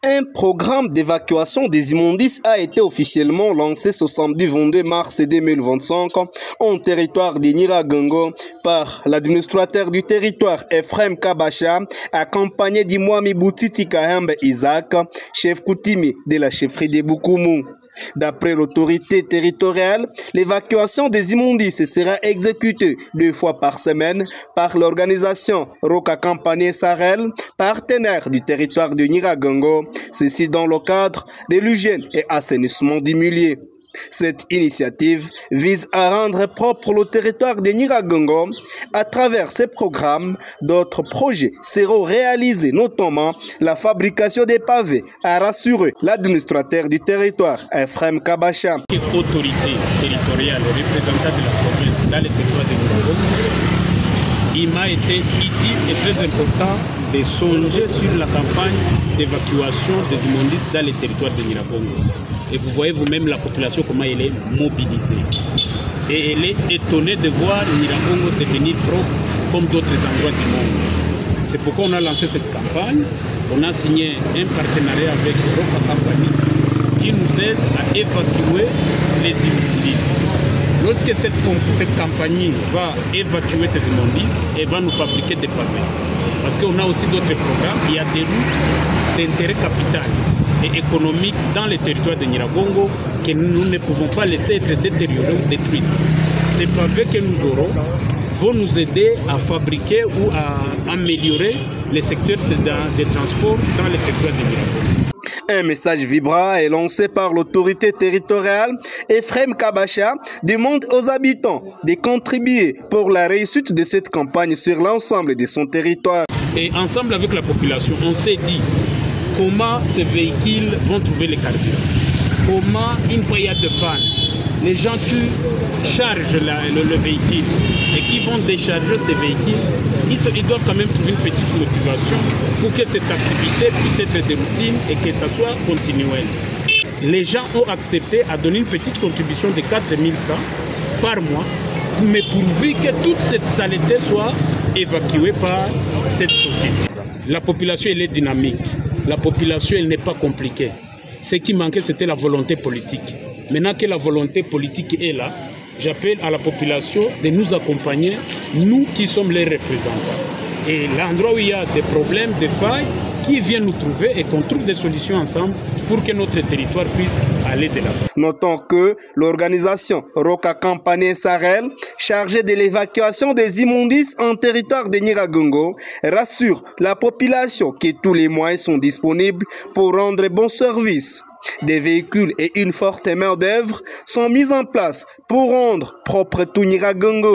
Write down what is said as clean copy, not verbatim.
Un programme d'évacuation des immondices a été officiellement lancé ce samedi 22 mars 2025 en territoire de Nyiragongo par l'administrateur du territoire Ephraim Kabacha, accompagné d'Imwami Boutiti Kahembe Isaac, chef coutumier de la chefferie de Bukumu. D'après l'autorité territoriale, l'évacuation des immondices sera exécutée 2 fois par semaine par l'organisation Roka Campanie Sahel, partenaire du territoire de Nyiragongo, ceci dans le cadre de l'hygiène et assainissement du milieu. Cette initiative vise à rendre propre le territoire de Nyiragongo. À travers ces programmes, d'autres projets seront réalisés, notamment la fabrication des pavés, a rassuré l'administrateur du territoire, Ephraim Kabacha. Autorité territoriale et représentant de la province dans le territoire de Nyiragongo, il m'a été utile et très important de songer sur la campagne d'évacuation des immondices dans le territoire de Nyiragongo. Et vous voyez vous-même la population, comment elle est mobilisée. Et elle est étonnée de voir Nyiragongo devenir propre comme d'autres endroits du monde. C'est pourquoi on a lancé cette campagne. On a signé un partenariat avec Roka Campanie qui nous aide à évacuer les immondices. Lorsque cette compagnie va évacuer ces immondices, elle va nous fabriquer des pavés. Parce qu'on a aussi d'autres programmes. Il y a des routes d'intérêt capital et économique dans les territoires de Nyiragongo que nous ne pouvons pas laisser être détériorés ou détruits. Ces pavés que nous aurons vont nous aider à fabriquer ou à améliorer les secteurs de transport dans les territoires de Nyiragongo. Un message vibrant est lancé par l'autorité territoriale. Ephraim Kabacha demande aux habitants de contribuer pour la réussite de cette campagne sur l'ensemble de son territoire. Et ensemble avec la population, on s'est dit comment ces véhicules vont trouver les carburants. Comment, une fois il y a de panne, les gens qui chargent le véhicule et qui vont décharger ces véhicules, ils doivent quand même trouver une petite motivation pour que cette activité puisse être de routine et que ça soit continuel. Les gens ont accepté à donner une petite contribution de 4 000 francs par mois, mais pourvu que toute cette saleté soit évacuée par cette société. La population, elle est dynamique. La population, elle n'est pas compliquée. Ce qui manquait, c'était la volonté politique. Maintenant que la volonté politique est là, j'appelle à la population de nous accompagner, nous qui sommes les représentants. Et l'endroit où il y a des problèmes, des failles, qui viennent nous trouver et qu'on trouve des solutions ensemble pour que notre territoire puisse aller de l'avant. Notons que l'organisation Roka Campanie Sahel, chargée de l'évacuation des immondices en territoire de Nyiragongo, rassure la population que tous les moyens sont disponibles pour rendre bon service. Des véhicules et une forte main d'œuvre sont mis en place pour rendre propre tout Nyiragongo.